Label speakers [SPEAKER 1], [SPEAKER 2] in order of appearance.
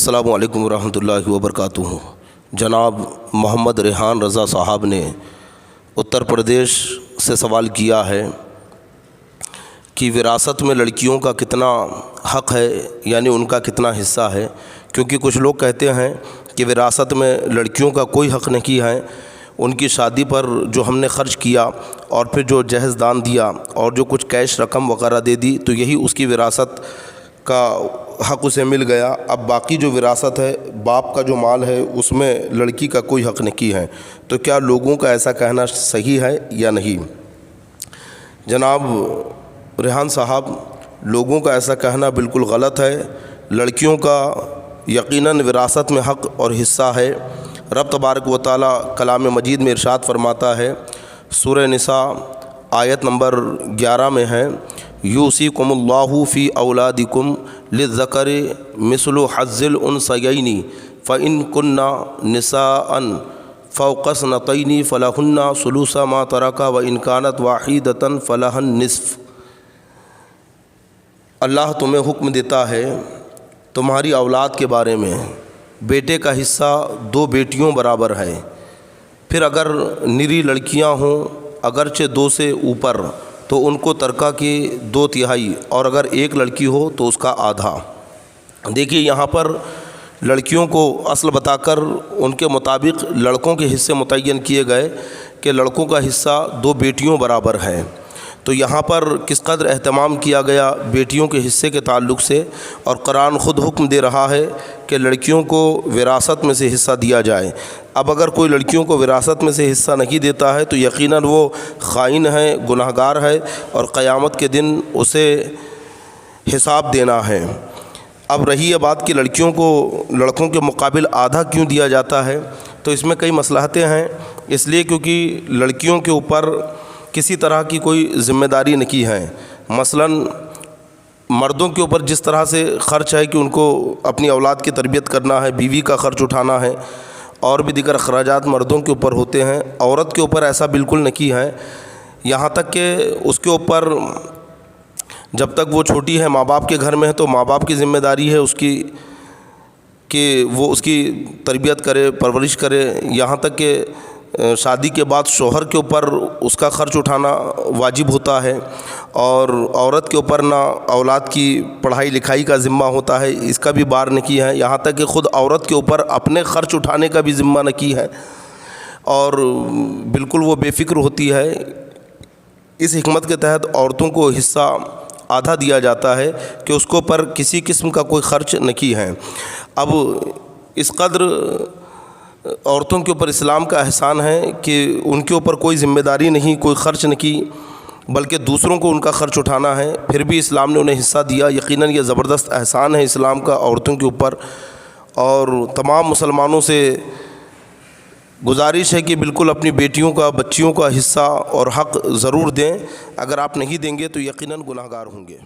[SPEAKER 1] السلام علیکم ورحمۃ اللہ وبرکاتہ۔ جناب محمد ریحان رضا صاحب نے اتر پردیش سے سوال کیا ہے کہ وراثت میں لڑکیوں کا کتنا حق ہے، یعنی ان کا کتنا حصہ ہے، کیونکہ کچھ لوگ کہتے ہیں کہ وراثت میں لڑکیوں کا کوئی حق نہیں ہے، ان کی شادی پر جو ہم نے خرچ کیا اور پھر جو جہیز دان دیا اور جو کچھ کیش رقم وغیرہ دے دی تو یہی اس کی وراثت کا حق اسے مل گیا، اب باقی جو وراثت ہے، باپ کا جو مال ہے، اس میں لڑکی کا کوئی حق نہیں ہے۔ تو کیا لوگوں کا ایسا کہنا صحیح ہے یا نہیں؟ جناب ریحان صاحب، لوگوں کا ایسا کہنا بالکل غلط ہے۔ لڑکیوں کا یقیناً وراثت میں حق اور حصہ ہے۔ رب تبارک و تعالیٰ کلام مجید میں ارشاد فرماتا ہے، سورہ نساء آیت نمبر 11 میں ہے، یوصیکم اللہ فی اولادکم للذکر مثل حظ الانثیین فإن کن نساء فوق اثنتین فلہن ثلث ما ترک وإن کانت واحدۃ فلہا النصف۔ اللہ تمہیں حکم دیتا ہے تمہاری اولاد کے بارے میں، بیٹے کا حصہ 2 بیٹیوں برابر ہے، پھر اگر نری لڑکیاں ہوں اگرچہ 2 سے اوپر تو ان کو ترکہ کی 2/3، اور اگر 1 لڑکی ہو تو اس کا آدھا۔ دیکھیے یہاں پر لڑکیوں کو اصل بتا کر ان کے مطابق لڑکوں کے حصے متعین کیے گئے کہ لڑکوں کا حصہ 2 بیٹیوں برابر ہے، تو یہاں پر کس قدر اہتمام کیا گیا بیٹیوں کے حصے کے تعلق سے، اور قرآن خود حکم دے رہا ہے کہ لڑکیوں کو وراثت میں سے حصہ دیا جائے۔ اب اگر کوئی لڑکیوں کو وراثت میں سے حصہ نہیں دیتا ہے تو یقیناً وہ خائن ہے، گناہ گار ہے، اور قیامت کے دن اسے حساب دینا ہے۔ اب رہی یہ بات کہ لڑکیوں کو لڑکوں کے مقابل آدھا کیوں دیا جاتا ہے، تو اس میں کئی مصلحتیں ہیں، اس لیے کیونکہ لڑکیوں کے اوپر کسی طرح کی کوئی ذمہ داری نہیں ہے۔ مثلاً مردوں کے اوپر جس طرح سے خرچ ہے کہ ان کو اپنی اولاد کی تربیت کرنا ہے، بیوی کا خرچ اٹھانا ہے، اور بھی دیگر اخراجات مردوں کے اوپر ہوتے ہیں، عورت کے اوپر ایسا بالکل نہیں ہے۔ یہاں تک کہ اس کے اوپر جب تک وہ چھوٹی ہے، ماں باپ کے گھر میں ہے، تو ماں باپ کی ذمہ داری ہے اس کی کہ وہ اس کی تربیت کرے، پرورش کرے، یہاں تک کہ شادی کے بعد شوہر کے اوپر اس کا خرچ اٹھانا واجب ہوتا ہے، اور عورت کے اوپر نہ اولاد کی پڑھائی لکھائی کا ذمہ ہوتا ہے، اس کا بھی بار نہیں ہے، یہاں تک کہ خود عورت کے اوپر اپنے خرچ اٹھانے کا بھی ذمہ نہیں ہے، اور بالکل وہ بے فکر ہوتی ہے۔ اس حکمت کے تحت عورتوں کو حصہ آدھا دیا جاتا ہے کہ اس کو پر کسی قسم کا کوئی خرچ نہیں ہے۔ اب اس قدر عورتوں کے اوپر اسلام کا احسان ہے کہ ان کے اوپر کوئی ذمہ داری نہیں، کوئی خرچ نہیں، بلکہ دوسروں کو ان کا خرچ اٹھانا ہے، پھر بھی اسلام نے انہیں حصہ دیا۔ یقیناً یہ زبردست احسان ہے اسلام کا عورتوں کے اوپر، اور تمام مسلمانوں سے گزارش ہے کہ بالکل اپنی بیٹیوں کا، بچیوں کا حصہ اور حق ضرور دیں۔ اگر آپ نہیں دیں گے تو یقیناً گناہ گار ہوں گے۔